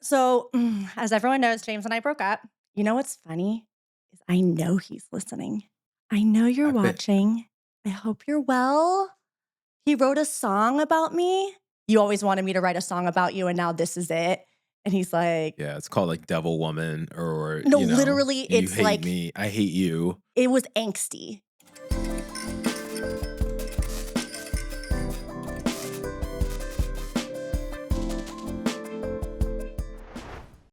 So, as everyone knows, James and I broke up. You know what's funny? Is I know he's listening. I know you're I bet. watching. I hope you're well. He wrote a song about me. You always wanted me to write a song about you, and now this is it. And he's like, Yeah, it's called like Devil Woman or, no, literally, you it's hate like, me, I hate you. it was angsty.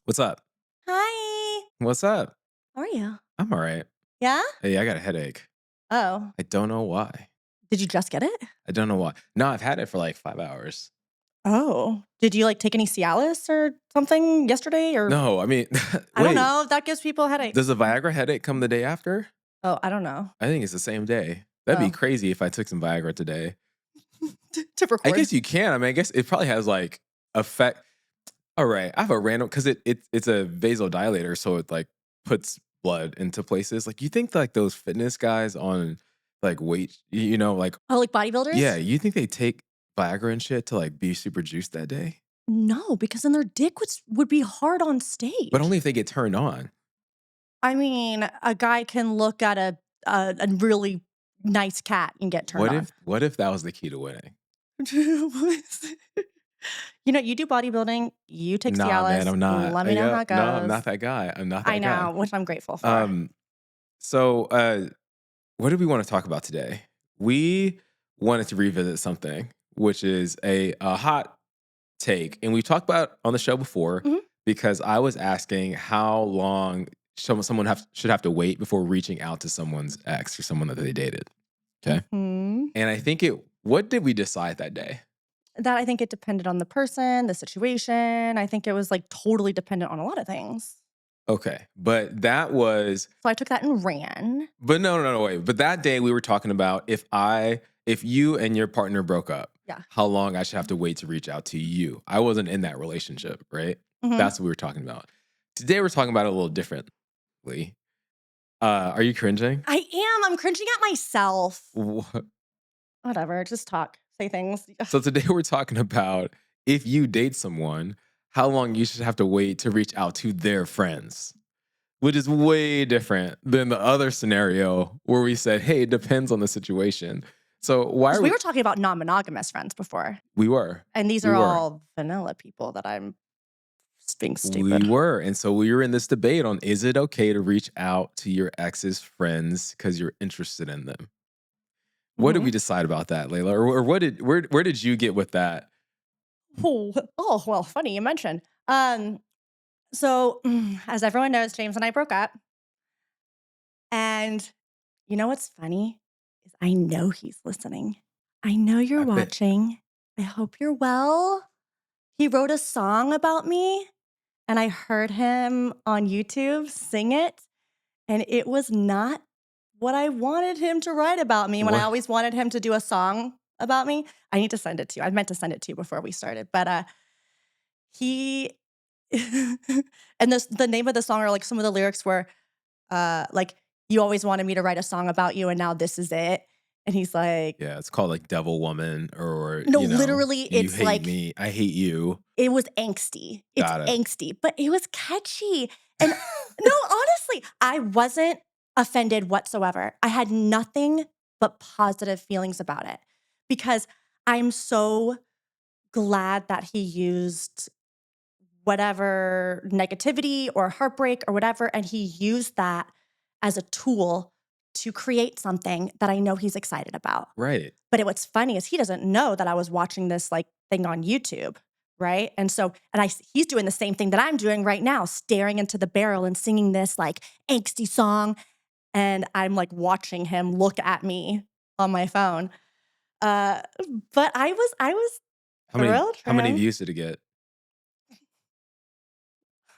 What's up? Hi. What's up? How are you? I'm all right. Yeah? Hey, I got a headache. Oh, I don't know why. did you just get it? I don't know why. No, I've had it for like 5 hours. Oh, did you like take any Cialis or something yesterday? Or No, I mean, I don't wait, know. That gives people headaches. does a Viagra headache come the day after? Oh, I don't know. I think it's the same day. That'd be Oh, crazy if I took some Viagra today. to I record. guess you can. I mean, I guess it probably has like effect. All right, I have a random because it's a vasodilator, so it like puts blood into places. Like you think like those fitness guys on like weight, like Oh, like yeah, bodybuilders? you think they take Viagra and shit to like be super juiced that day, No, because then their dick would be hard on but stage. only if they get turned on. I mean, a guy can look at a really nice cat and get turned on. What if that was the key to winning? You know, you do bodybuilding, you take Nah, man, Cialis. I'm not. Let me know how it No, I'm goes. not that guy. I'm not I that guy. know, which I'm grateful for. Um, so what do we want to talk about today? We wanted to revisit something, which is a hot take, and we talked about it on the show before Mhm. because I was asking how long should have to wait before reaching out to someone's ex or someone that they dated. Okay, Mhm. and I think it. What did we decide that day? That I think it depended on the person, the situation. I think it was like totally dependent on a lot of things. Okay, but that was. So I took that and ran. But no, wait. But that day we were talking about if you and your partner broke up, Yeah. how long I should have to wait to reach out to you. I wasn't in that relationship, right? Mhm. That's what we were talking about. Today we're talking about it a little differently. Are you cringing? I am. I'm cringing at myself. What? Whatever. Just talk. Say things. So today we're talking about if you date someone, how long you should have to wait to reach out to their friends, which is way different than the other scenario where we said, hey, it depends on the situation. So why 'Cause are we we? were talking about non-monogamous friends before. We were. And these We are were. all vanilla people that I'm being We stupid. were. And so we were in this debate on is it okay to reach out to your ex's friends because you're interested in them? What did Mhm. we decide about that, Layla? Or where did you get with that? Oh, well, funny you mentioned. So as everyone knows, James and I broke up. And you know what's funny? Is I know he's listening. I know you're I bet. watching. I hope you're well. He wrote a song about me, and I heard him on YouTube sing it, and it was not what I wanted him to write about me when I What? always wanted him to do a song about me. I need to send it to you. I meant to send it to you before we started, but he and the name of the song, or like some of the lyrics were like, you always wanted me to write a song about you, and now this is it. And he's like, Yeah, it's called like Devil Woman or, no, literally, you it's hate like, me, I hate you. it was angsty. It's Got it. angsty, but it was catchy. And no, honestly, I wasn't offended whatsoever. I had nothing but positive feelings about it because I'm so glad that he used whatever negativity or heartbreak or whatever, and he used that as a tool to create something that I know he's excited about. Right. But what's funny is he doesn't know that I was watching this like thing on YouTube, right? And so, he's doing the same thing that I'm doing right now, staring into the barrel and singing this like angsty song, and I'm like watching him look at me on my phone. Uh, but I was thrilled for How many him. views did it get?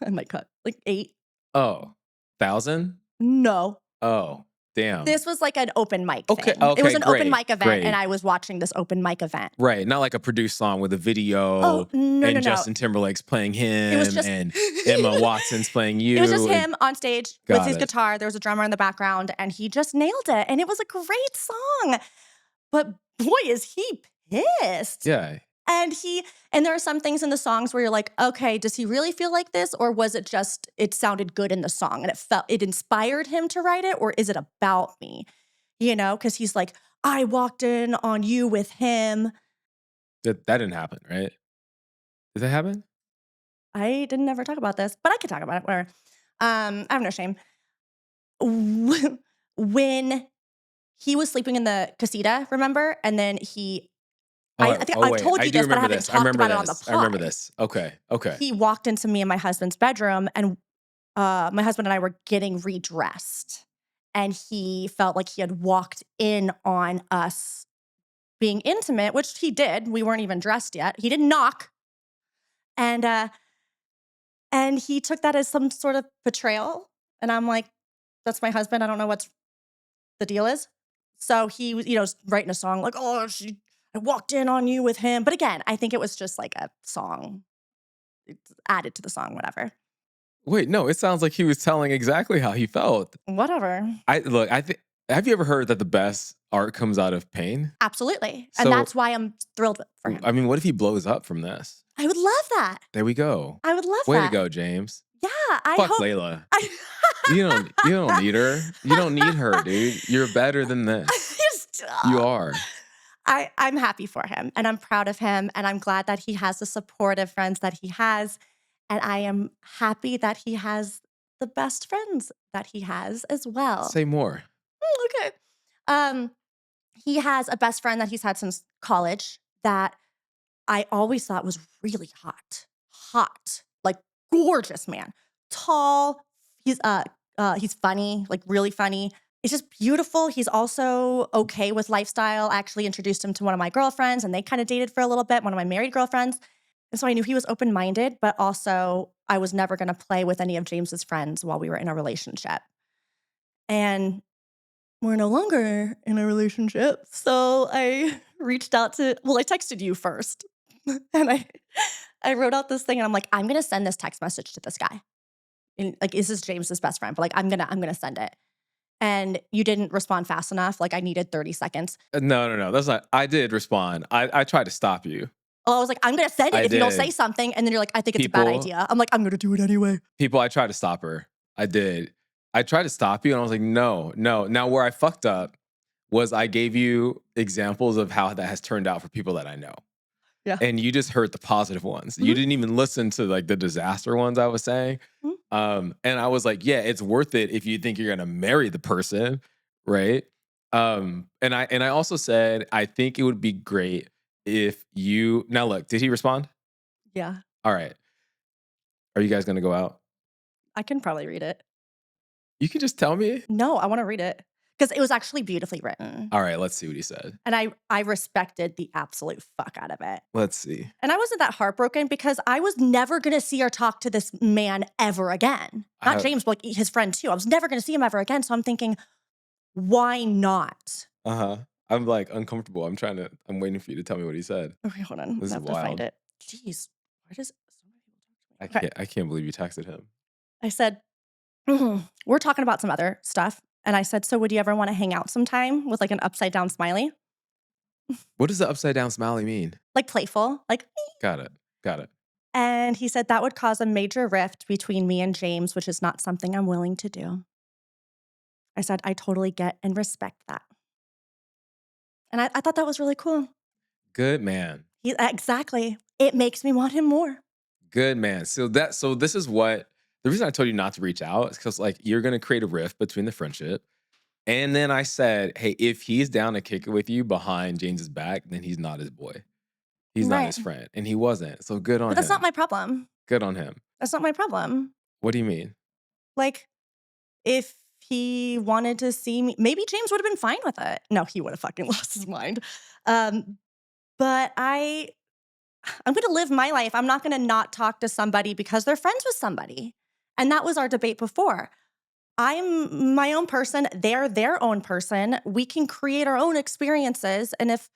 And like cut like 8. Oh, 1,000? No. Oh, damn. This was like an open mic Okay, thing. It was okay, an open great, mic event, and great. I was watching this open mic event. Right, not like a produced song with a Oh, video no, no, and no. Justin Timberlake's playing It was him just and Emma Watson's playing you. It was just and- him on stage with Got his it. guitar. There was a drummer in the background, and he just nailed it, and it was a great song. But boy, is he pissed. Yeah. And there are some things in the songs where you're like, okay, does he really feel like this? Or was it just, it sounded good in the song and it inspired him to write it? Or is it about me? Because he's like, I walked in on you with him. That didn't happen, right? Did that happen? I didn't ever talk about this, but I could talk about it. Where I have no shame. When he was sleeping in the casita, remember? And then I think I've Wait. told I you do this, but I remember haven't this. talked about it on the I remember pod. this. Okay. He walked into me and my husband's bedroom, and my husband and I were getting redressed. And he felt like he had walked in on us being intimate, which he did. We weren't even dressed yet. He didn't knock. And he took that as some sort of betrayal. And I'm like, that's my husband. I don't know what the deal is. So he was, writing a song like, oh, I walked in on you with him. But again, I think it was just like a song. It's added to the song, whatever. Wait, no, it sounds like he was telling exactly how he felt. Whatever. I think. Have you ever heard that the best art comes out of pain? Absolutely. So, and that's why I'm thrilled for him. I mean, what if he blows up from this? I would love that. There we go. I would love Way that. to go, James. Yeah, I Fuck hope. Layla. You don't need her. You don't need her, dude. You're better than this. You are. I'm happy for him, and I'm proud of him, and I'm glad that he has the supportive friends that he has, and I am happy that he has the best friends that he has as well. Say more. Okay. He has a best friend that he's had since college that I always thought was really hot, like gorgeous man, tall. He's funny, like really funny. It's just beautiful. He's also okay with lifestyle. I actually introduced him to one of my girlfriends, and they kind of dated for a little bit, one of my married girlfriends. And so I knew he was open-minded, but also I was never going to play with any of James's friends while we were in a relationship. And we're no longer in a relationship. So I reached out I texted you first. And I wrote out this thing, and I'm like, I'm going to send this text message to this guy. And like, this is James's best friend, but like, I'm going to send it. And you didn't respond fast enough. Like I needed 30 seconds. No. That's not. I did respond. I tried to stop you. Oh, I was like, I'm going to send it if you don't say something. And then you're like, I think it's a bad idea. I'm like, I'm going to do it anyway. I tried to stop her. I did. I tried to stop you, and I was like, no. Now, where I fucked up was I gave you examples of how that has turned out for people that I know. Yeah. And you just heard the positive ones. Mm-hmm. You didn't even listen to like the disaster ones I was saying. Mm-hmm. And I was like, yeah, it's worth it if you think you're gonna marry the person, right? And I also said I think it would be great if you now look. Did he respond? Yeah. All right. Are you guys gonna go out? I can probably read it. You can just tell me. No, I want to read it. Because it was actually beautifully written. All right, let's see what he said. And I respected the absolute fuck out of it. Let's see. And I wasn't that heartbroken because I was never going to see or talk to this man ever again. Not James, but like his friend too. I was never going to see him ever again. So I'm thinking, why not? I'm like uncomfortable. I'm waiting for you to tell me what he said. Okay, hold on. This I is have to wild. find it. Jeez. Why does I can't believe you texted him. I said, we're talking about some other stuff. And I said, so would you ever want to hang out sometime with like an upside down smiley? What does the upside down smiley mean? Like playful, like. Got it. And he said that would cause a major rift between me and James, which is not something I'm willing to do. I said, I totally get and respect that. And I thought that was really cool. Good man. Exactly. It makes me want him more. Good man. So this is what, the reason I told you not to reach out is because like you're going to create a rift between the friendship. And then I said, hey, if he's down to kick it with you behind James's back, then he's not his boy. He's not his friend. And he wasn't. So good on him. But that's not my problem. Good on him. That's not my problem. What do you mean? Like, if he wanted to see me, maybe James would have been fine with it. No, he would have fucking lost his mind. But I'm going to live my life. I'm not going to not talk to somebody because they're friends with somebody. And that was our debate before. I'm my own person. They're their own person. We can create our own experiences. And if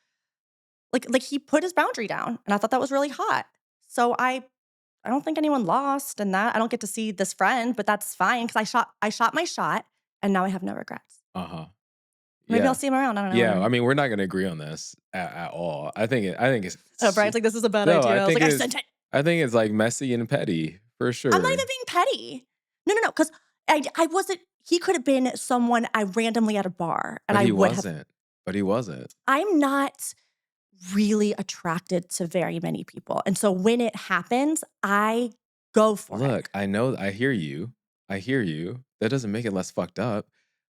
like he put his boundary down, and I thought that was really hot. So I don't think anyone lost in that. I don't get to see this friend, but that's fine because I shot my shot, and now I have no regrets. Maybe Yeah. I'll see him around. I don't know. Yeah. Whatever. I mean, we're not going to agree on this at all. I think it's Brian's like, this is a bad no. idea. I was like, I sent it. I think it's like messy and petty for I'm not sure. even being petty. No. Because I wasn't. He could have been someone I randomly at a bar, and But I he would wasn't. have. But he wasn't. I'm not really attracted to very many people, and so when it happens, I go for it. Look, I know. I hear you. I hear you. That doesn't make it less fucked up.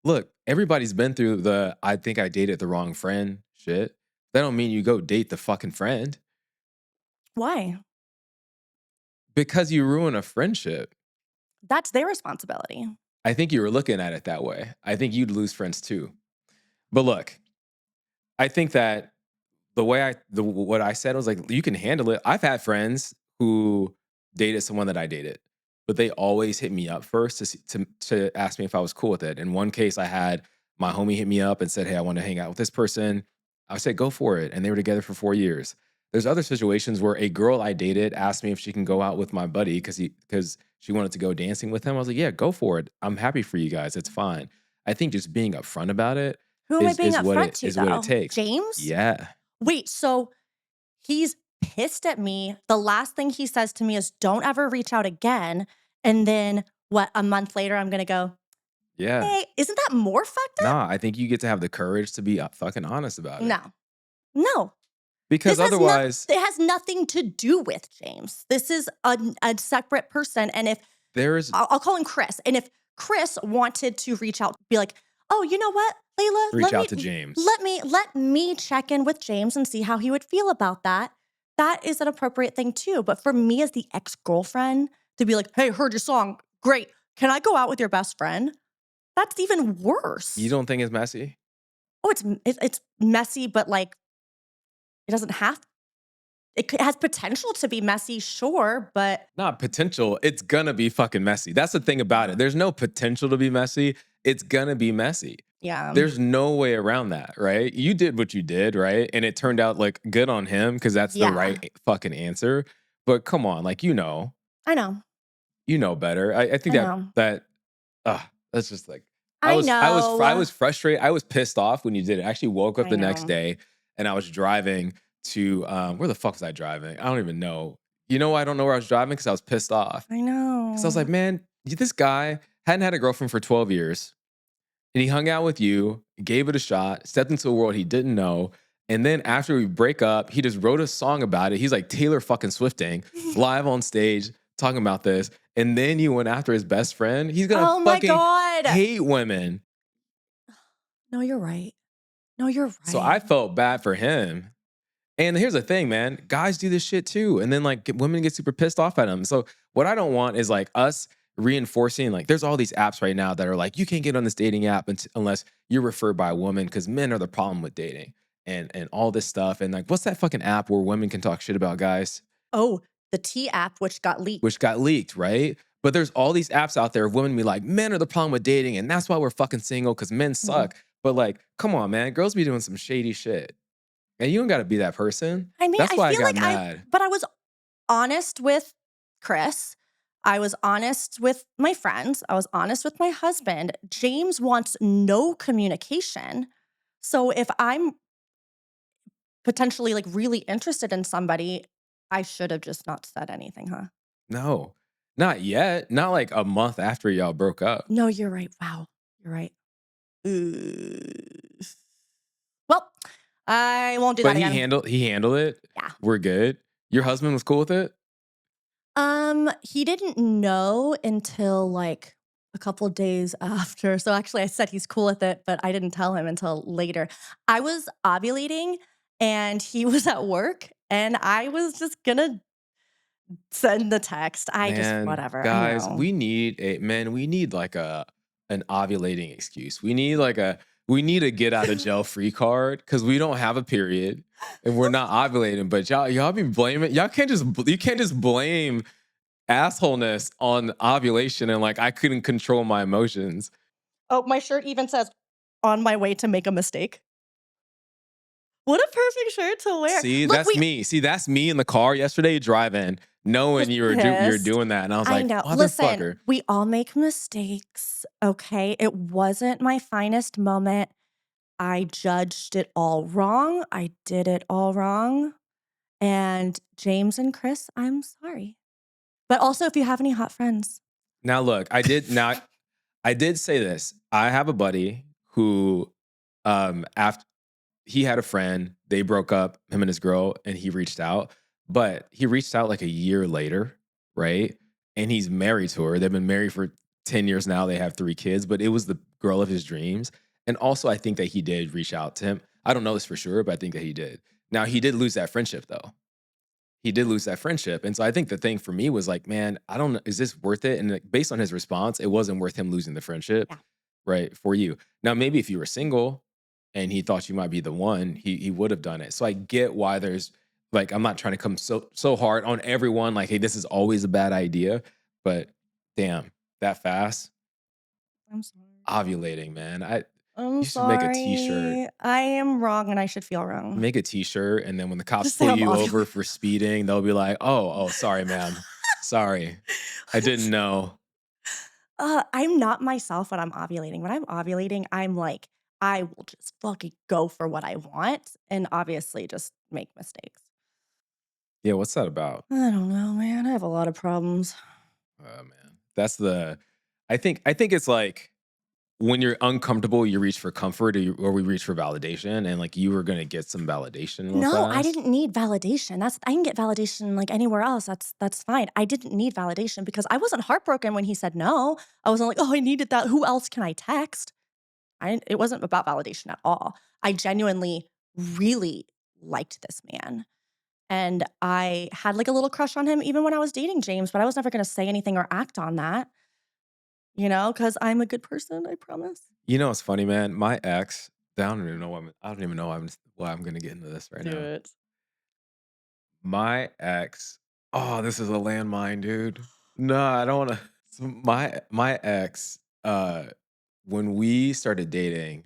Look, everybody's been through the I think I dated the wrong friend shit. That don't mean you go date the fucking friend Why? because you ruin a friendship. That's their responsibility. I think you were looking at it that way. I think you'd lose friends too. But look, I think that what I said was like, you can handle it. I've had friends who dated someone that I dated, but they always hit me up first to ask me if I was cool with it. In one case, I had my homie hit me up and said, "Hey, I want to hang out with this person." I said, "Go for it," and they were together for 4 years. There's other situations where a girl I dated asked me if she can go out with my buddy because she wanted to go dancing with him. I was like, "Yeah, go for it. I'm happy for you guys. It's fine." I think just being upfront about it Who am I is being is what upfront it to, is what though? it takes. James? Yeah. Wait, so he's pissed at me. The last thing he says to me is, don't ever reach out again. And then a month later, I'm going to go, Yeah. hey, isn't that more fucked up? Nah, I think you get to have the courage to be fucking honest about it. No. Because otherwise, it has nothing to do with James. This is a separate person. And if I'll call him Chris. And if Chris wanted to reach out, be like, oh, you know what, Layla? reach out to James. Let me check in with James and see how he would feel about that. That is an appropriate thing too. But for me as the ex-girlfriend to be like, hey, heard your song. Great. Can I go out with your best friend? That's even worse. You don't think it's messy? Oh, it's messy, but like it doesn't have. It has potential to be messy, sure, but Not potential. It's gonna be fucking messy. That's the thing about it. There's no potential to be messy. It's gonna be messy. yeah. There's no way around that, right? You did what you did, right? And it turned out like good on him because that's the Yeah. right fucking answer. But come on, like I know. you know better. I think I know. that's just like I I know. was frustrated. I was pissed off when you did it. I actually woke up I the next know. day and I was driving to where the fuck was I driving? I don't even know. You know why I don't know where I was driving? Because I was pissed off. I know. Because I was like, man, this guy hadn't had a girlfriend for 12 years. And he hung out with you, gave it a shot, stepped into a world he didn't know. And then after we break up, he just wrote a song about it. He's like Taylor fucking Swifting live on stage talking about this. And then you went after his best friend. He's gonna Oh my fucking God. hate women. No, you're right. No, you're right. So I felt bad for him. And here's the thing, man. Guys do this shit too. And then like women get super pissed off at him. So what I don't want is like us reinforcing, like there's all these apps right now that are like, you can't get on this dating app unless you're referred by a woman because men are the problem with dating and all this stuff. And like, what's that fucking app where women can talk shit about guys? Oh, the T app, which got leaked. Right? But there's all these apps out there of women be like, men are the problem with dating. And that's why we're fucking single because men suck. But like, come on, man. Girls be doing some shady shit. And you don't got to be that person. I mean, That's why I feel got like mad. but I was honest with Chris. I was honest with my friends. I was honest with my husband. James wants no communication. So if I'm potentially like really interested in somebody, I should have just not said anything, huh? No, not yet. Not like a month after y'all broke up. No, you're right. Wow. You're right. Well, I won't do But that again. he handled it. Yeah. We're good. Your husband was cool with it? He didn't know until like a couple days after. So actually I said he's cool with it, but I didn't tell him until later. I was ovulating and he was at work and I was just gonna send the text. Whatever. Guys, I know. we need like an ovulating excuse. We need a get out of jail free card because we don't have a period and we're not ovulating. But y'all be blaming. You can't just blame assholeness on ovulation and like I couldn't control my emotions. Oh, my shirt even says on my way to make a mistake. What a perfect shirt to wear. See, Look, that's me. See, that's me in the car yesterday driving, knowing you were doing that, and I was like, motherfucker. Listen, we all make mistakes. Okay, it wasn't my finest moment. I judged it all wrong. I did it all wrong. And James and Chris, I'm sorry. But also, if you have any hot friends. Now look, I did say this. I have a buddy who after he had a friend, they broke up, him and his girl, and he reached out. But he reached out like a year later, right? And he's married to her. They've been married for 10 years now. They have 3 kids, but it was the girl of his dreams. And also, I think that he did reach out to him. I don't know this for sure, but I think that he did. Now, he did lose that friendship though. He did lose that friendship. And so I think the thing for me was like, man, I don't know, is this worth it? And like, based on his response, it wasn't worth him losing the friendship, Yeah. right? For you. Now, maybe if you were single and he thought you might be the one, he would have done it. So I get why there's like, I'm not trying to come so hard on everyone, like, hey, this is always a bad idea. But damn, that fast, I'm sorry. ovulating, man. I'm You should make a t-shirt. sorry. I am wrong and I should feel wrong. Make a t-shirt, and then when the cops Just say pull I'm you over ovulating. for speeding, they'll be like, oh, sorry, ma'am. Sorry. I didn't know. I'm not myself when I'm ovulating. When I'm ovulating, I'm like, I will just fucking go for what I want and obviously just make mistakes. Yeah, what's that about? I don't know, man. I have a lot of problems. Oh man. I think it's like when you're uncomfortable, you reach for comfort or we reach for validation, and like you were gonna get some validation real No, I fast. didn't need validation. I can get validation like anywhere else. That's fine. I didn't need validation because I wasn't heartbroken when he said no. I wasn't like, oh, I needed that. Who else can I text? It wasn't about validation at all. I genuinely really liked this man. And I had like a little crush on him even when I was dating James, but I was never gonna say anything or act on that, because I'm a good person, I promise. You know what's funny, man? My ex, I don't even know why I'm gonna get into this right Do now. it. My ex, oh, this is a landmine, dude. No, I don't wanna. So my ex, when we started dating,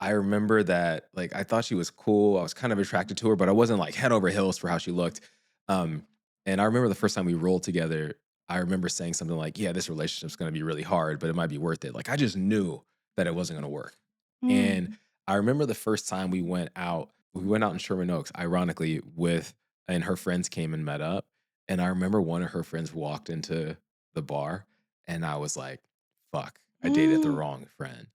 I remember that, like, I thought she was cool. I was kind of attracted to her, but I wasn't like head over heels for how she looked. Um, and I remember the first time we rolled together, I remember saying something like, "Yeah, this relationship's going to be really hard, but it might be worth it." Like, I just knew that it wasn't going to work. And Mm. I remember the first time we went out. We went out in Sherman Oaks, ironically, and her friends came and met up. And I remember one of her friends walked into the bar, and I was like, "Fuck, I dated the Mm. wrong friend."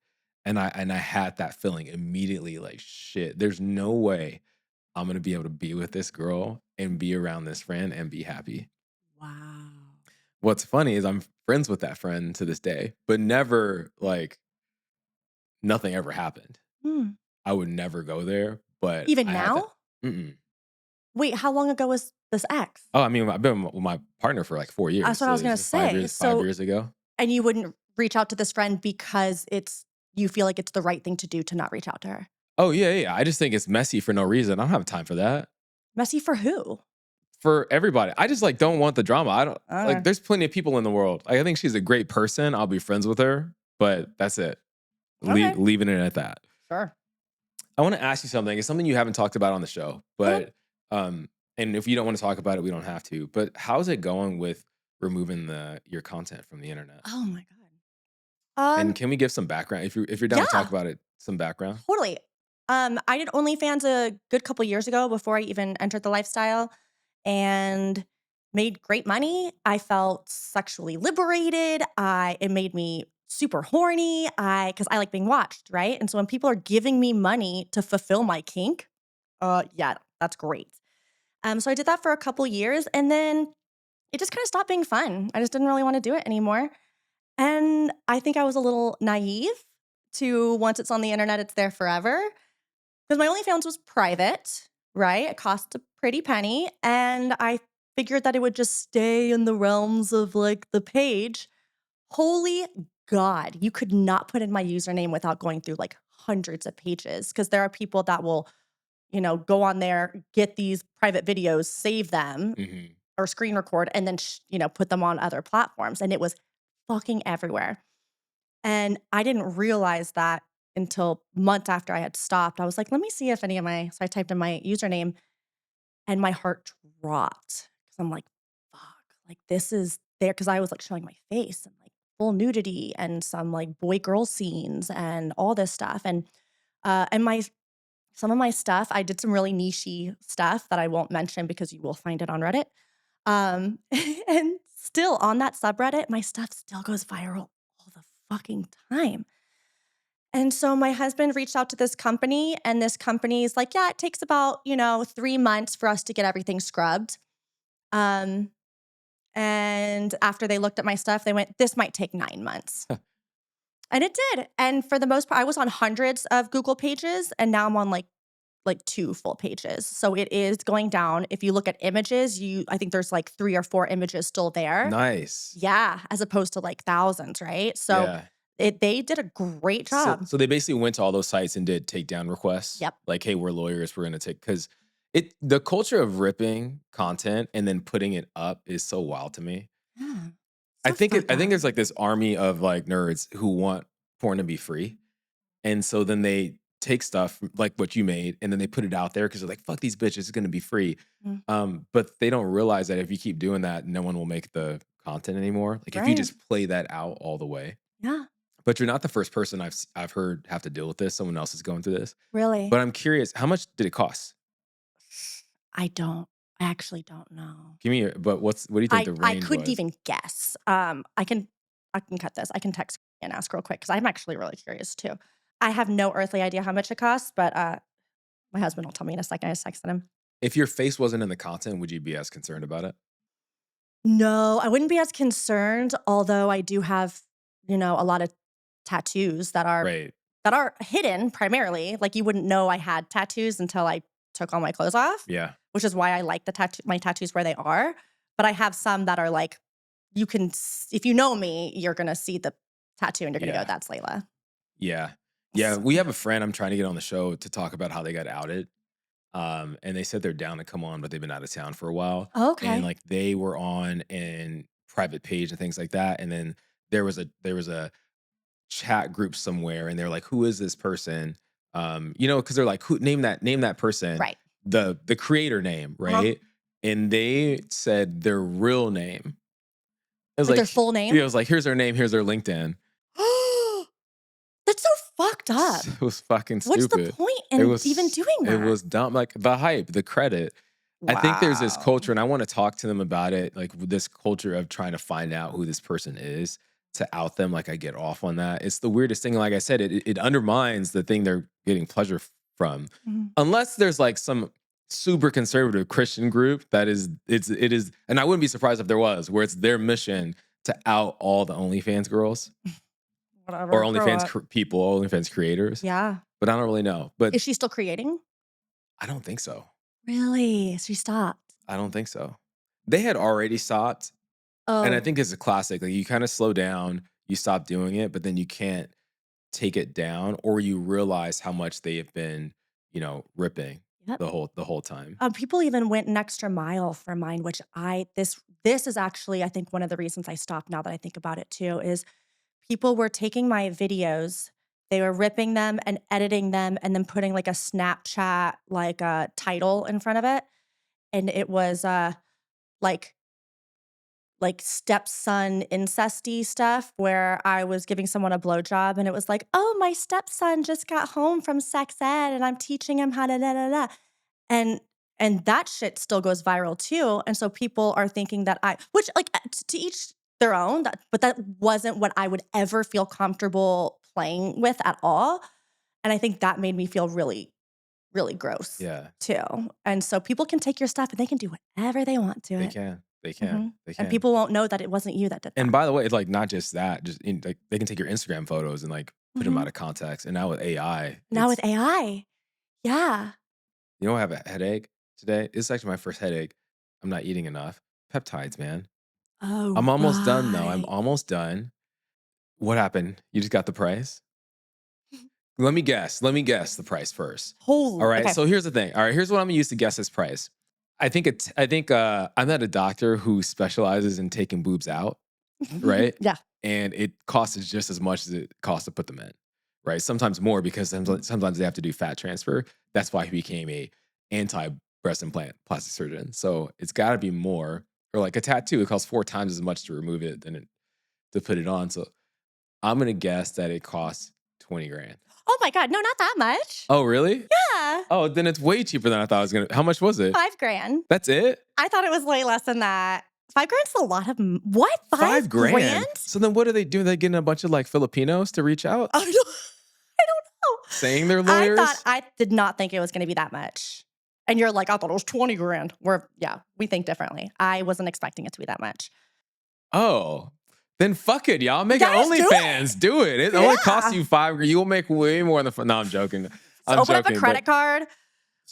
And I had that feeling immediately like, shit, there's no way I'm gonna be able to be with this girl and be around this friend and be happy. Wow. What's funny is I'm friends with that friend to this day, but never like nothing ever happened. Mm. I would never go there, but Even I had that. now? Mm-mm. Wait, how long ago was this ex? Oh, I mean, I've been with my partner for like 4 years. That's what I So was gonna it's 5 say. years, five So years ago. and you wouldn't reach out to this friend because you feel like it's the right thing to do to not reach out to her? Oh yeah. I just think it's messy for no reason. I don't have time for that. Messy for who? For everybody. I just like don't want the drama. I don't like Okay. there's plenty of people in the world. Like, I think she's a great person. I'll be friends with her, but that's it. Okay. Leaving it at that. Sure. I want to ask you something. It's something you haven't talked about on the show, Okay. but and if you don't want to talk about it, we don't have to. But how's it going with removing the your content from the internet? Oh my god. And can we give some background if you're down to talk Yeah, about it, some background? totally. I did OnlyFans a good couple years ago before I even entered the lifestyle and made great money. I felt sexually liberated. It made me super horny. Because I like being watched, right? And so when people are giving me money to fulfill my kink, yeah, that's great. So I did that for a couple years and then it just kind of stopped being fun. I just didn't really want to do it anymore. And I think I was a little naive to once it's on the internet, it's there forever. Because my OnlyFans was private, right? It cost a pretty penny. And I figured that it would just stay in the realms of like the page. Holy God, you could not put in my username without going through like hundreds of pages. Because there are people that will, go on there, get these private videos, save them Hmm. or screen record, and then, put them on other platforms. And it was fucking everywhere. And I didn't realize that until months after I had stopped. I was like, let me see if any of so I typed in my username and my heart dropped because I'm like, fuck, like this is there. Cause I was like showing my face and like full nudity and some like boy girl scenes and all this stuff. And And some of my stuff, I did some really niche-y stuff that I won't mention because you will find it on Reddit. And still on that subreddit, my stuff still goes viral all the fucking time. And so my husband reached out to this company, and this company is like, yeah, it takes about, 3 months for us to get everything scrubbed. Um, and after they looked at my stuff, they went, this might take 9 months. And it did. And for the most part, I was on hundreds of Google pages, and now I'm on like 2 full pages. So it is going down. If you look at images, I think there's like 3 or 4 images still there. Nice. Yeah, as opposed to like thousands, right? So Yeah. they did a great So, job. so they basically went to all those sites and did takedown requests. Yep. Like, hey, we're lawyers. We're going to take, because the culture of ripping content and then putting it up is so wild to me. Yeah. I So think fucked I think up. there's like this army of like nerds who want porn to be free. And so then they take stuff like what you made and then they put it out there because they're like, fuck these bitches, it's gonna be free. Mm. But they don't realize that if you keep doing that, no one will make the content anymore. Like if you Right. just play that out all the way. Yeah. But you're not the first person I've heard have to deal with this. Someone else is going through this. Really. But I'm curious, how much did it cost? I actually don't know. Give me but what do you think the I range couldn't was? even guess. I can cut this. I can text and ask real quick because I'm actually really curious too. I have no earthly idea how much it costs, but my husband will tell me in a second. I just texted him. If your face wasn't in the content, would you be as concerned about it? No, I wouldn't be as concerned, although I do have, a lot of tattoos that are Right. hidden primarily. Like you wouldn't know I had tattoos until I took all my clothes off, Yeah. which is why I like my tattoos where they are. But I have some that are like, if you know me, you're gonna see the tattoo and you're gonna Yeah. go, that's Layla. Yeah. Yeah. We have a friend I'm trying to get on the show to talk about how they got outed. And they said they're down to come on, but they've been out of town for a while. And Okay. like they were on an private page and things like that. And then there was a chat group somewhere, and they're like, "Who is this person?" Because they're like, "Who name that person?" Right. The creator name, Uh-huh. right? And they said their real name. It was Like their like, full yeah, name? it was like, here's their name, here's their LinkedIn. That's so fucked up. It was fucking What's the stupid. point It in even was doing it that? was dumb. Like the hype, the credit. I think there's this Wow. culture, and I want to talk to them about it. Like with this culture of trying to find out who this person is to out them. Like I get off on that. It's the weirdest thing. Like I said, it undermines the thing they're getting pleasure from, Mhm. unless there's like some super conservative Christian group that it is, and I wouldn't be surprised if there was, where it's their mission to out all the OnlyFans girls or Whatever. Grow OnlyFans up. people, OnlyFans creators. Yeah. But I don't really know. But Is she still creating? I don't think so. Really? She stopped. I don't think so. They had already stopped. And I Oh, think it's a classic. Like you kind of slow down, you stop doing it, but then you can't take it down, or you realize how much they have been, ripping yep. the whole time. People even went an extra mile for mine, which this is actually, I think, one of the reasons I stopped now that I think about it too, is people were taking my videos, they were ripping them and editing them and then putting like a Snapchat, like a title in front of it. And it was like stepson incesty stuff where I was giving someone a blowjob and it was like, oh, my stepson just got home from sex ed and I'm teaching him how to da da da. And that shit still goes viral too. And so people are thinking that which like to each their own, but that wasn't what I would ever feel comfortable playing with at all. And I think that made me feel really, really gross Yeah, too. And so people can take your stuff and they can do whatever they want to they it. can. They can. Mhm. They And can. people won't know that it wasn't you that did And that. by the way, it's like not just that, like they can take your Instagram photos and like put them out Mhm. of context. And now with AI, Now it's with AI. Yeah. I have a headache today. It's actually my first headache. I'm not eating enough. Peptides, man. Oh, I'm almost done though. I'm right. almost done. What happened? You just got the price? Let me guess. Let me guess the price first. All Holy right. okay. So here's the thing. All right. Here's what I'm gonna use to guess this price. I'm not a doctor who specializes in taking boobs out, right? Yeah. And it costs just as much as it costs to put them in, right? Sometimes more because sometimes they have to do fat transfer. That's why he became a anti breast implant plastic surgeon. So it's got to be more. Or like a tattoo, it costs 4 times as much to remove it than to put it on. So I'm gonna guess that it costs 20 grand. Oh my God. No, not that much. Oh, really? Yeah. Oh, then it's way cheaper than I thought it was going to. How much was it? $5,000. That's it? I thought it was way less than that. $5,000's a lot of what? $5 grand? $5,000? So then what are they doing? They getting a bunch of like Filipinos to reach out? I don't know. Saying they're lawyers? I did not think it was going to be that much. And you're like, I thought it was 20 grand. We think differently. I wasn't expecting it to be that much. Oh, then fuck it, y'all. Make an Guys, OnlyFans. Do it. It only costs you $5 grand. You will make way more than. No, I'm joking. I'm Open joking, up a credit card.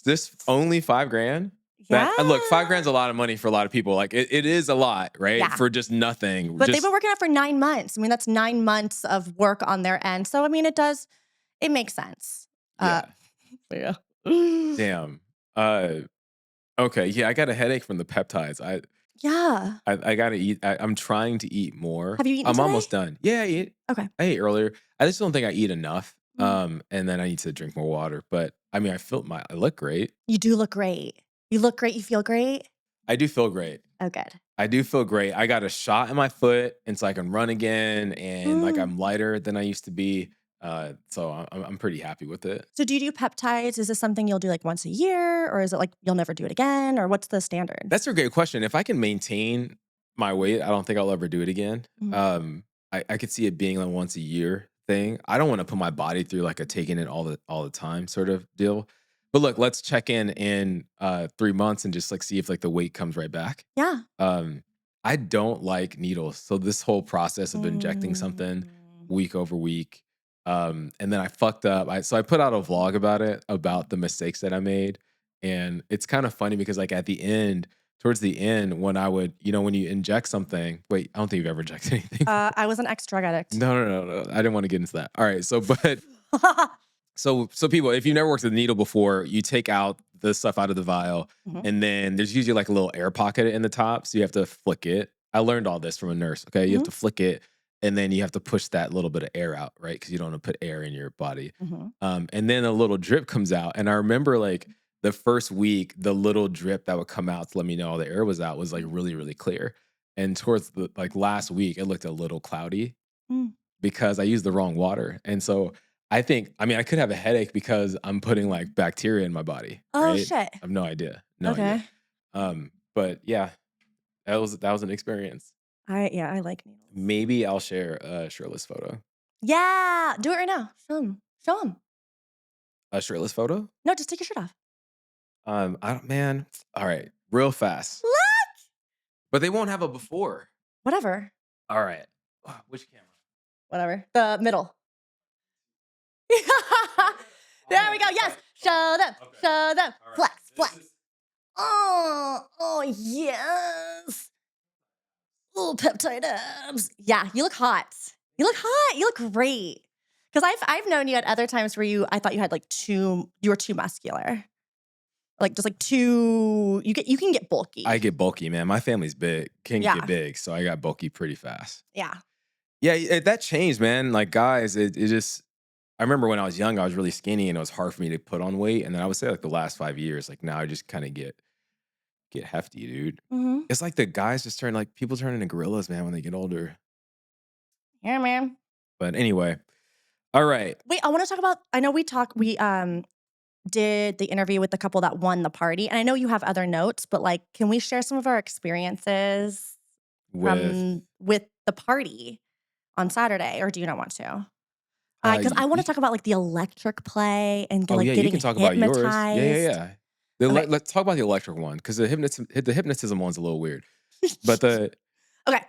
This only $5 grand? Yeah. Look, $5 grand's a lot of money for a lot of people. Like it is a lot, right? Yeah. For just nothing. But they've been working on it for 9 months. I mean, that's 9 months of work on their end. So I mean, it makes sense. Yeah. Yeah. Damn. Okay. Yeah, I got a headache from the peptides. I gotta eat. I'm trying to eat more. Have you eaten I'm today? almost done. Yeah, I ate. Okay. I ate earlier. I just don't think I eat enough. Mm. And then I need to drink more water. But I mean, I look great. You do look great. You look great. You feel great. I do feel great. Oh, good. I do feel great. I got a shot in my foot, and so I can run again, and like I'm lighter than I used to be. So I'm pretty happy with it. So do you do peptides? Is this something you'll do like once a year, or is it like you'll never do it again, or what's the standard? That's a great question. If I can maintain my weight, I don't think I'll ever do it again. Mhm. I could see it being a once a year thing. I don't want to put my body through like a taking it all the time sort of deal. But look, let's check in 3 months and just like see if like the weight comes right back. Yeah. I don't like needles, so this whole process of injecting something week over week. And then I fucked up. So I put out a vlog about it, about the mistakes that I made. And it's kind of funny because like towards the end, when I would, when you inject something, wait, I don't think you've ever injected anything. I was an ex-drug addict. No. I didn't want to get into that. All right. So people, if you've never worked with a needle before, you take out the stuff out of the vial, and then there's usually like a little air pocket in the top. So you have to flick it. I learned all this from a nurse. Okay. You have to flick it. And then you have to push that little bit of air out, right? Because you don't want to put air in your body. And then a little drip comes out. And I remember like the first week, the little drip that would come out to let me know all the air was out was like really, really clear. And towards the like last week, it looked a little cloudy because I used the wrong water. And so I could have a headache because I'm putting like bacteria in my body. Oh, right? shit. I have no idea. No idea. But yeah, that was an experience. I like needles. Maybe I'll share a shirtless photo. Yeah. Do it right now. Show them. A shirtless photo? No, just take your shirt off. Man. All right. Real fast. Look. But they won't have a before. Whatever. All right. Which camera? Whatever. The middle. There we go. Yes. Show them. Okay. Show them. Right. Flex. Oh, yes. Oh, peptide abs. Yeah, you look hot. You look great. Because I've known you at other times where I thought you had like you were too muscular. Like just like too, you can get bulky. I get bulky, man. My family's big. Can get big. So I got bulky pretty fast. Yeah. Yeah, that changed, man. Like guys, it just, I remember when I was young, I was really skinny and it was hard for me to put on weight. And then I would say like the last 5 years, like now I just kind of get hefty, dude. It's like the guys just people turn into gorillas, man, when they get older. Yeah, man. But anyway, all right. Wait, I want to talk about, I know we did the interview with the couple that won the party. And I know you have other notes, but like, can we share some of our experiences with the party on Saturday, or do you not want to? Because I want to talk about like the electric play and getting you can talk about yours. hypnotized. Yeah. Let's talk about the electric one because the hypnotism one's a little weird. But okay.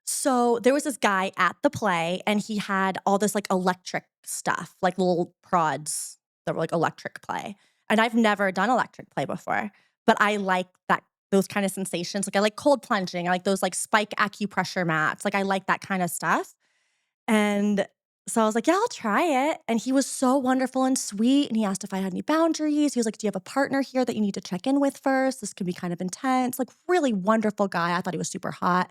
So there was this guy at the play, and he had all this like electric stuff, like little prods that were like electric play. And I've never done electric play before, but I like those kind of sensations. Like I like cold plunging. I like those like spike acupressure mats. Like I like that kind of stuff. And so I was like, yeah, I'll try it. And he was so wonderful and sweet. And he asked if I had any boundaries. He was like, do you have a partner here that you need to check in with first? This can be kind of intense. Like really wonderful guy. I thought he was super hot.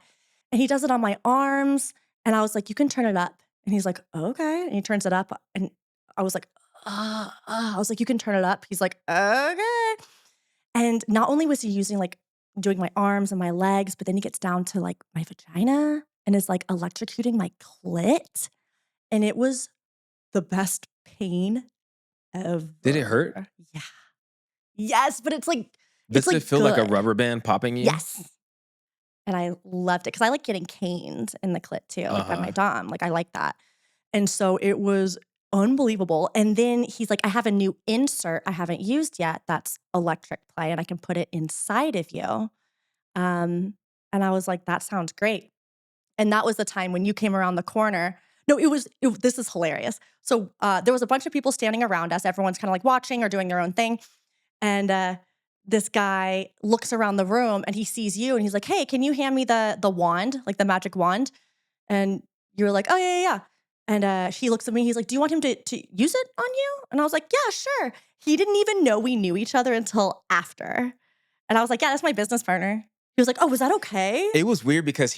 And he does it on my arms. And I was like, you can turn it up. And he's like, okay. And he turns it up. And I was like, I was like, you can turn it up. He's like, okay. And not only was he using doing my arms and my legs, but then he gets down to like my vagina and is like electrocuting my clit. and it was the best pain Did it hurt? ever. Yeah. Yes, but it's Does it feel like a good. rubber band popping you? Yes. And I loved it because I like getting caned in the clit too, like by my Uh-huh. dom. Like I like that. And so it was unbelievable. And then he's like, I have a new insert I haven't used yet that's electric play, and I can put it inside of you. And I was like, that sounds great. And that was the time when you came around the corner. No, this is hilarious. So there was a bunch of people standing around us. Everyone's kind of like watching or doing their own thing. And this guy looks around the room and he sees you and he's like, hey, can you hand me the wand, like the magic wand? And you're like, oh, yeah, yeah, yeah. And he looks at me. He's like, do you want him to use it on you? And I was like, yeah, sure. He didn't even know we knew each other until after. And I was like, yeah, that's my business partner. He was like, oh, was that okay? It was weird because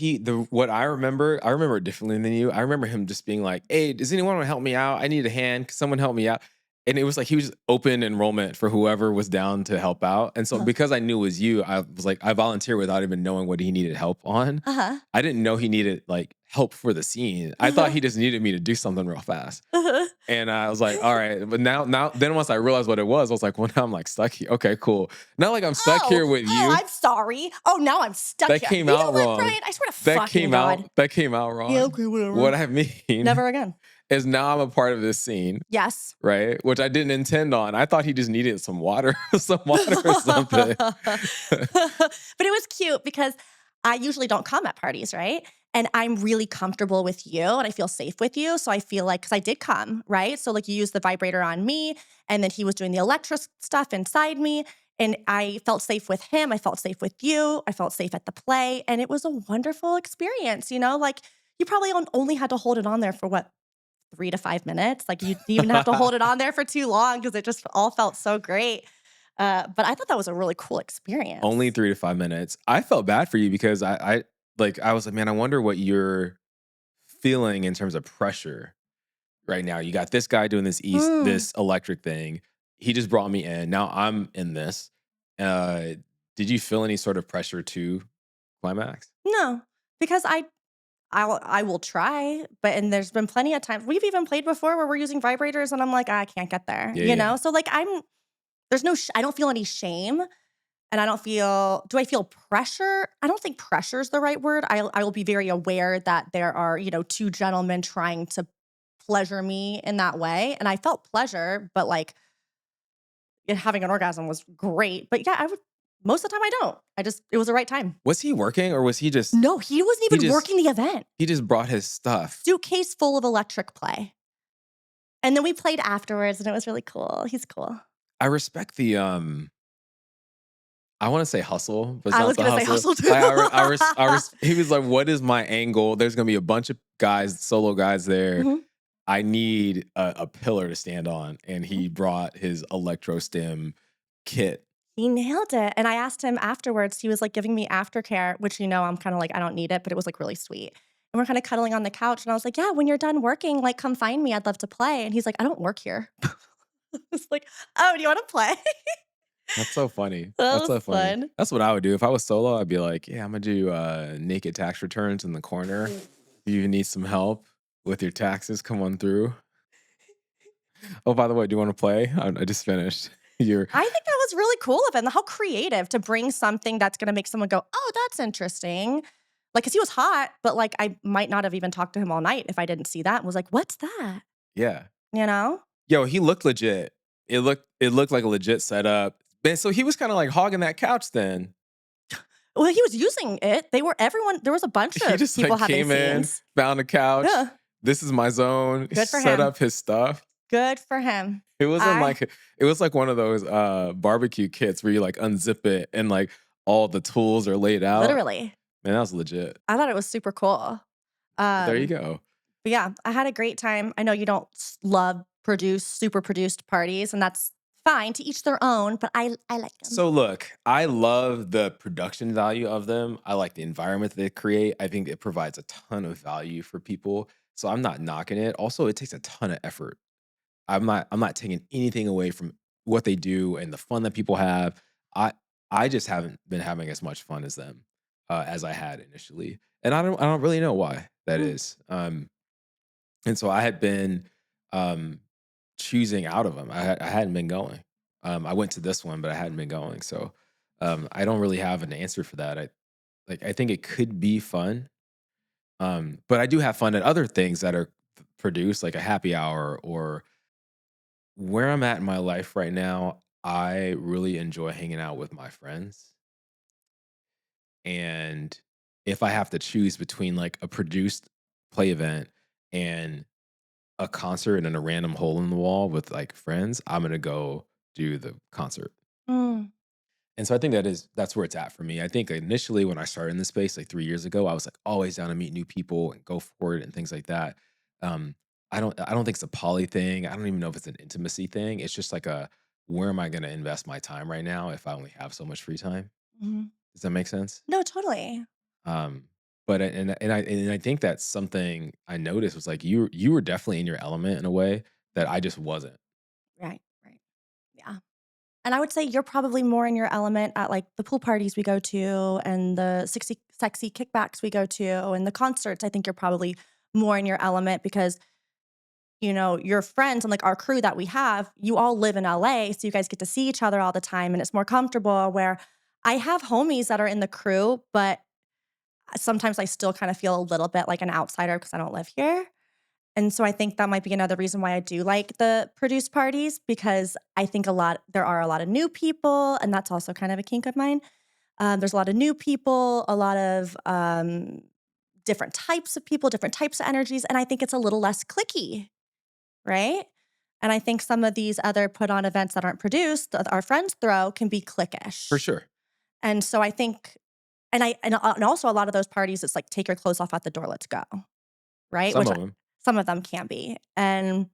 what I remember it differently than you. I remember him just being like, "Hey, does anyone want to help me out? I need a hand. Can someone help me out?" And it was like he was open enrollment for whoever was down to help out. And so Uh-huh. because I knew it was you, I was like, I volunteered without even knowing what he needed help on. Uh-huh. I didn't know he needed like help for the scene. I thought Uh-huh. he just needed me to do something real fast. Uh-huh. And I was like, all right. But then once I realized what it was, I was like, well, now I'm like stuck here. Okay, cool. Not like I'm stuck here with you. I'm sorry. Oh, now I'm stuck That here. came You know out what, wrong. Brian? I swear to That fucking came God. out. That came out wrong. Yeah, okay, whatever. What I mean Never again. is now I'm a part of this scene, Yes. right? Which I didn't intend on. I thought he just needed some water, some water or something. But it was cute because I usually don't come at parties, right? And I'm really comfortable with you and I feel safe with you. So I feel like, because I did come, right? So like you used the vibrator on me and then he was doing the electric stuff inside me. And I felt safe with him. I felt safe with you. I felt safe at the play. And it was a wonderful experience, you know? Like you probably only had to hold it on there for what, 3 to 5 minutes? Like you didn't even have to hold it on there for too long because it just all felt so great. But I thought that was a really cool experience. Only 3 to 5 minutes. I felt bad for you because I was like, man, I wonder what you're feeling in terms of pressure right now. You got this guy doing Mm, this electric thing. He just brought me in. Now I'm in this. Uh, did you feel any sort of pressure to climax? no, because I will try, but and there's been plenty of times we've even played before where we're using vibrators and I'm like, I can't get there, Yeah, you yeah. know? So like there's no I don't feel any shame and I don't feel do I feel pressure? I don't think pressure is the right word. I will be very aware that there are, two gentlemen trying to pleasure me in that way and I felt pleasure, but like having an orgasm was great. But yeah, I would most of the time I don't. It was the right time. Was he working or was he just No, he wasn't he even just working the event. he just brought his stuff? Suitcase full of electric play. And then we played afterwards and it was really cool. He's cool. I respect the I want to say hustle, but it's I not was the gonna say hustle. hustle too. Like he was like, "What is my angle?" There's gonna be a bunch of guys, solo guys there. Mhm. I need a pillar to stand on, and Mhm. he brought his electro stem kit. He nailed it. And I asked him afterwards, he was like giving me aftercare, which I'm kind of like, I don't need it, but it was like really sweet. And we're kind of cuddling on the couch. And I was like, yeah, when you're done working, like come find me. I'd love to play. And he's like, I don't work here. It's like, oh, do you want to play? That's so funny. That That's was so funny. fun. That's what I would do if I was solo. I'd be like, "Yeah, I'm gonna do naked tax returns in the corner. If you need some help with your taxes, come on through." Oh, by the way, do you want to play? I just finished. You're I think that was really cool of him. How creative to bring something that's going to make someone go, oh, that's interesting. Like, cause he was hot, but like, I might not have even talked to him all night if I didn't see that and was like, what's that? yeah. You know? Yo, he looked legit. It looked like a legit setup. Man, so he was kind of like hogging that couch then. Well, he was using it. There was a bunch He of just people like having came in, scenes. found a couch. Yeah. This is my zone. Good for Set him. up his stuff. Good for him. It wasn't I like it was like one of those barbecue kits where you like unzip it and like all the tools are laid out. literally, Man, that was legit. I thought it was super cool. There you Um, go. but yeah, I had a great time. I know you don't love super produced parties, and that's fine to each their own, but I like them. So look, I love the production value of them. I like the environment they create. I think it provides a ton of value for people. So I'm not knocking it. Also, it takes a ton of effort. I'm not taking anything away from what they do and the fun that people have. I I just haven't been having as much fun as them as I had initially. And I don't really know why that Mm. is. And so I had been um, choosing out of them. I hadn't been going. I went to this one, but I hadn't been going. So I don't really have an answer for that. I think it could be fun, but I do have fun at other things that are produced, like a happy hour or where I'm at in my life right now. I really enjoy hanging out with my friends, and if I have to choose between like a produced play event and a concert in a random hole in the wall with like friends, I'm gonna go do the concert. Mm, And so I think that's where it's at for me. I think initially when I started in this space like 3 years ago, I was like always down to meet new people and go for it and things like that. Um, I don't think it's a poly thing. I don't even know if it's an intimacy thing. It's just like a where am I gonna invest my time right now if I only have so much free time? mhm. Does that make sense? No, totally. Um, and I think that's something I noticed was like you were definitely in your element in a way that I just wasn't. Right, right. Yeah. And I would say you're probably more in your element at, like, the pool parties we go to and the sexy kickbacks we go to and the concerts. I think you're probably more in your element because, your friends and, like, our crew that we have, you all live in LA, so you guys get to see each other all the time, and it's more comfortable where I have homies that are in the crew, but sometimes I still kinda feel a little bit like an outsider because I don't live here. And so I think that might be another reason why I do like the produced parties because I think there are a lot of new people, and that's also kind of a kink of mine. There's a lot of new people, a lot of different types of people, different types of energies, and I think it's a little less clicky, right? And I think some of these other put on events that aren't produced that our friends throw can be For cliquish. sure. And so I think, and also a lot of those parties, it's like take your clothes off at the door, let's go, right? Some Which of them. some of them can be, and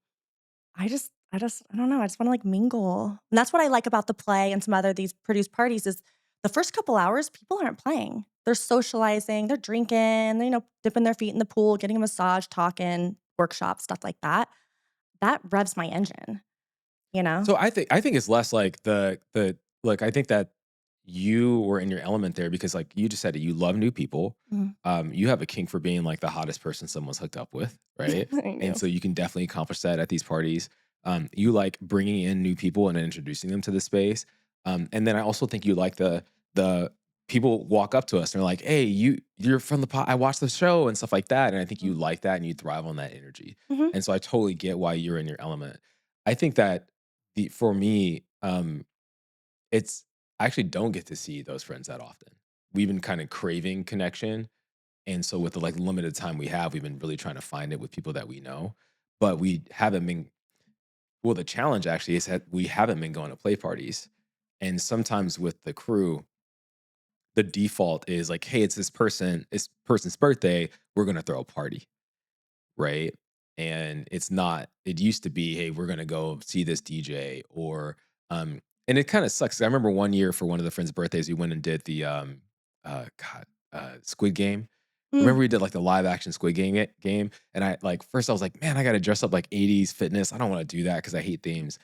I don't know, I just wanna, like, mingle, and that's what I like about the play and some other these produced parties is the first couple hours, people aren't playing. They're socializing, they're drinking, dipping their feet in the pool, getting a massage, talking, workshops, stuff like that. That revs my engine, you know? So I think it's less like the like I think that you were in your element there because like you just said it, you love new people. Mhm. You have a kink for being like the hottest person someone's hooked up with, right? I And do. so you can definitely accomplish that at these parties. You like bringing in new people and introducing them to the space. And then I also think you like the people walk up to us and they're like, "Hey, you're from the pot. I watched the show and stuff like that." And I think you Mm. like that and you thrive on that energy. Mhm. And so I totally get why you're in your element. I think that for me, it's I actually don't get to see those friends that often. We've been kind of craving connection, and so with the like limited time we have, we've been really trying to find it with people that we know, but we haven't been. Well, the challenge actually is that we haven't been going to play parties, and sometimes with the crew, the default is like, "Hey, it's this person's birthday. We're gonna throw a party." Right? And it's not it used to be, "Hey, we're gonna go see this DJ," or, and it kinda sucks. I remember one year for one of the friends' birthdays, we went and did the, God, Squid Game. Mm. Remember we did, like, the live action Squid Game, and first I was like, "Man, I gotta dress up like '80s fitness." I don't wanna do that because I hate themes.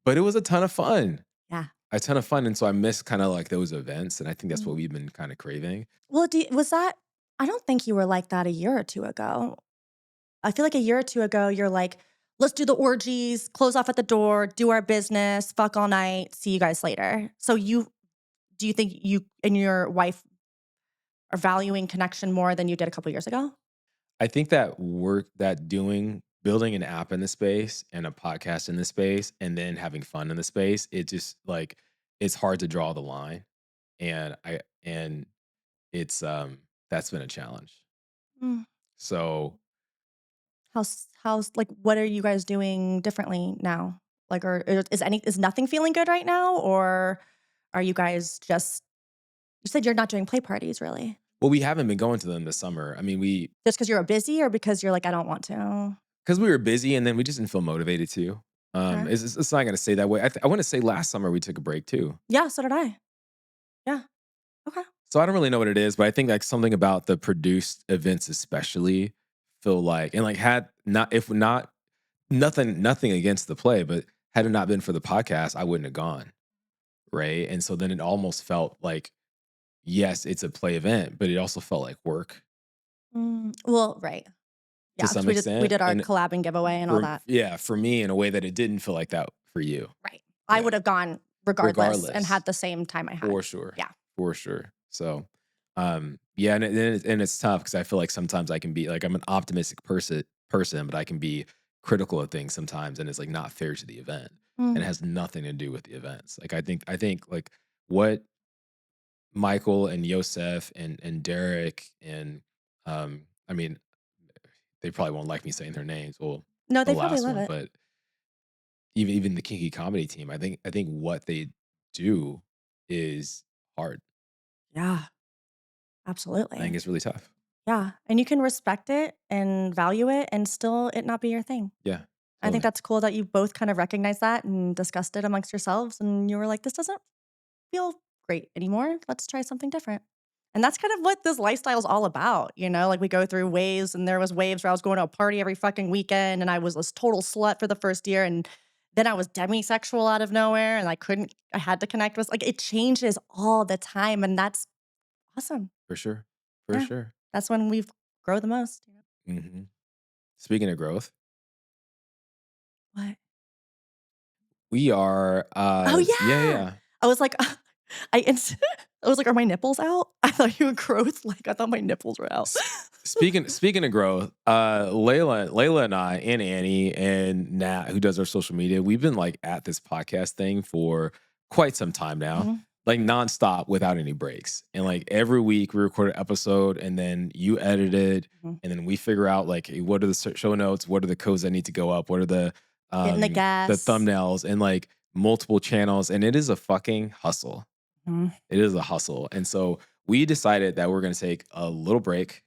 But it was a ton of fun. Yeah. A ton of fun, and so I miss kinda like those events, and I think that's what Mm. we've been kinda craving. Well, do was that I don't think you were like that a year or 2 ago. I feel like a year or 2 ago, you're like, "Let's do the orgies, close off at the door, do our business, fuck all night, see you guys later." So do you think you and your wife are valuing connection more than you did a couple years ago? I think that building an app in the space and a podcast in the space and then having fun in the space, it just like it's hard to draw the line. And it's that's been a challenge. Mm. So How's like, what are you guys doing differently now? Like, or is nothing feeling good right now, or are you guys just you said you're not doing play parties, really? well, we haven't been going to them this summer. I mean, we Just because 'cause you're busy or because you're like, "I don't want to?" because we were busy and then we just didn't feel motivated to. Okay. It's not gonna say that way. I want to say last summer we took a break too. Yeah, so did I. Yeah. Okay. So I don't really know what it is, but I think like something about the produced events especially feel like and like had not if not nothing against the play, but had it not been for the podcast, I wouldn't have gone. Right. And so then it almost felt like, yes, it's a play event, but it also felt like work. Well, right. Yeah, some because we extent. did our And collab and giveaway and all that. for me, in a way that it didn't feel like that for you. Right. I Yeah. would have gone regardless and Regardless. had the same time I had. For sure. Yeah. For sure. So, yeah, and it's tough because I feel like sometimes I can be like I'm an optimistic person, but I can be critical of things sometimes, and it's like not fair to the event, and it Mm. has nothing to do with the events. Like I think like what Michael and Yosef and Derek and I mean they probably won't like me saying their names. Well, No, the they probably last love one, it. but even the kinky comedy team, I think what they do is hard. Yeah, I think absolutely. it's really tough. Yeah, and you can respect it and value it and still it not be your thing. Yeah, I think totally. that's cool that you both kind of recognized that and discussed it amongst yourselves and you were like, "This doesn't feel great anymore. Let's try something different." And that's kind of what this lifestyle is all about, you know? Like we go through waves and there was waves where I was going to a party every fucking weekend and I was this total slut for the first year and then I was demisexual out of nowhere and I had to connect with like it changes all the time and that's awesome. For sure. For Yeah. sure. That's when we grow the most. You know? Mhm. Speaking of growth, What? we are, Oh yeah, yeah. yeah. I was like, I was like, "Are my nipples out?" I thought you were gross. Like I thought my nipples were out. Speaking of growth, Layla and I and Annie and Nat, who does our social media, we've been like at this podcast thing for quite some time now, Mhm. like nonstop without any breaks. And like every week we record an episode and then you edit it Mhm. and then we figure out like hey, what are the show notes, what are the codes that need to go up, what are Getting the the gas. thumbnails and like multiple channels. And it is a fucking hustle. Mhm. It is a hustle. And so we decided that we're gonna take a little break,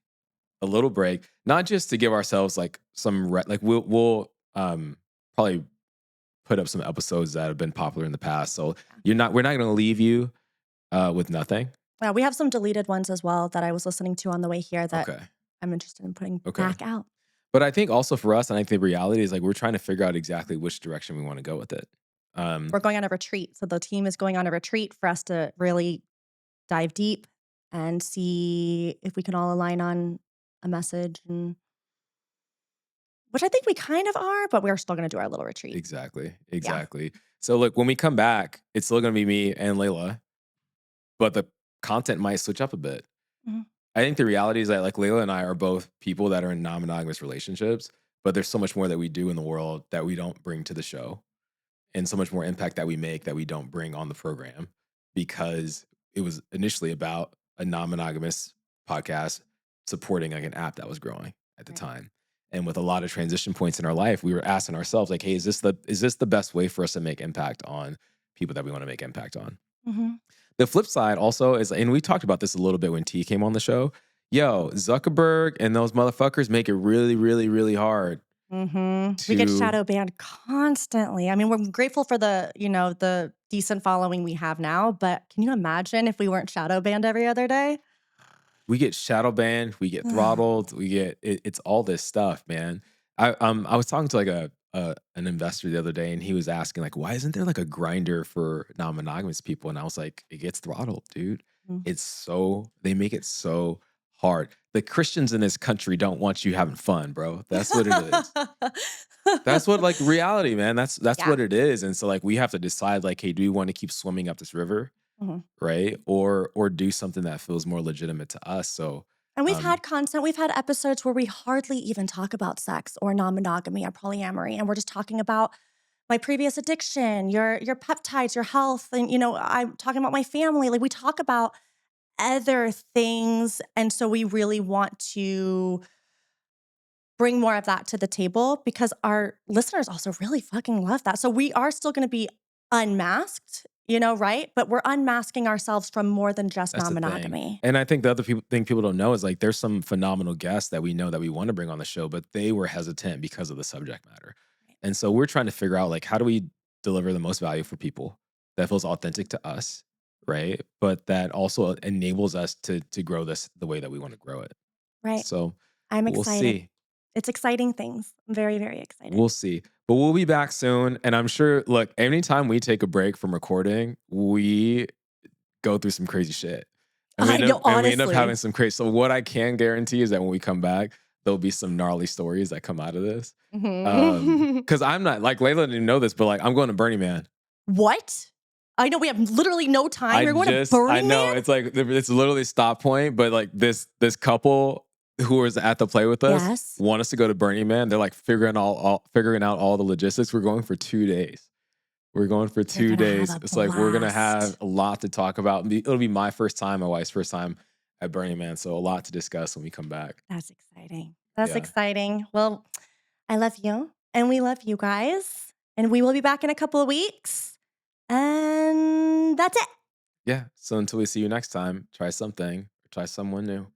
not just to give ourselves like like we'll probably put up some episodes that have been popular in the past. So we're not going to leave you with nothing. Yeah, we have some deleted ones as well that I was listening to on the way here that Okay. I'm interested in putting Okay. back out. But I think also for us, I think the reality is like we're trying to figure out exactly which direction we want to go with it. We're going on a retreat. So the team is going on a retreat for us to really dive deep and see if we can all align on a message and which I think we kind of are, but we're still going to do our little retreat. Exactly. Yeah. Exactly. So look, when we come back, it's still going to be me and Layla, but the content might switch up a bit. Mhm. I think the reality is that like Layla and I are both people that are in non-monogamous relationships, but there's so much more that we do in the world that we don't bring to the show, and so much more impact that we make that we don't bring on the program because it was initially about a non-monogamous podcast supporting like an app that was growing at the Right. time. And with a lot of transition points in our life, we were asking ourselves like, hey, is this the best way for us to make impact on people that we want to make impact on? Mhm. The flip side also is, and we talked about this a little bit when T came on the show. Yo, Zuckerberg and those motherfuckers make it really, really, really hard Mhm. We get to. shadow banned constantly. I mean, we're grateful for the, you know, the decent following we have now, but can you imagine if we weren't shadow banned every other day? We get shadow banned, we get throttled, we get it's all this stuff, man. I was talking to like an investor the other day, and he was asking like, why isn't there like a grinder for non-monogamous people? And I was like, it gets throttled, dude. Mm. They make it so hard. The Christians in this country don't want you having fun, bro. That's what it is. That's what like reality, man. That's Yeah. what it is. And so like we have to decide like, hey, do we want to keep swimming up this river, Mhm. right? Or do something that feels more legitimate to us. So And we've um had content, we've had episodes where we hardly even talk about sex or non-monogamy or polyamory, and we're just talking about my previous addiction, your peptides, your health, and you know, I'm talking about my family. Like we talk about other things, and so we really want to bring more of that to the table because our listeners also really fucking love that. So we are still going to be unmasked, you know, right? But we're unmasking ourselves from more than just that's the thing. non-monogamy. And I think the other thing people don't know is like there's some phenomenal guests that we know that we want to bring on the show, but they were hesitant because of the subject matter. And so we're trying to figure out like how do we deliver the most value for people that feels authentic to us, right? But that also enables us to grow this the way that we want to grow it. Right. So I'm we'll excited. see. It's exciting things. I'm very, very excited. We'll see. But we'll be back soon. And I'm sure, look, anytime we take a break from recording, we go through some crazy shit. I know, And we end up having honestly. some crazy. So what I can guarantee is that when we come back, there'll be some gnarly stories that come out of this. Mhm. Because I'm not like Layla didn't know this, but like I'm going to Burning Man. What? I know we have literally no time. You're going to I Burning know Man? it's like it's literally stop point, but like this couple who was at the play with us Yes. want us to go to Burning Man. They're like figuring out all the logistics. We're going for 2 days. We're going for You're 2 gonna have days. a It's like we're gonna have blast. a lot to talk about. It'll be my first time, my wife's first time at Burning Man, so a lot to discuss when we come back. That's exciting. That's Yeah, exciting. Well, I love you and we love you guys. And we will be back in a couple of weeks. And that's it. yeah. So until we see you next time, try something, try someone new.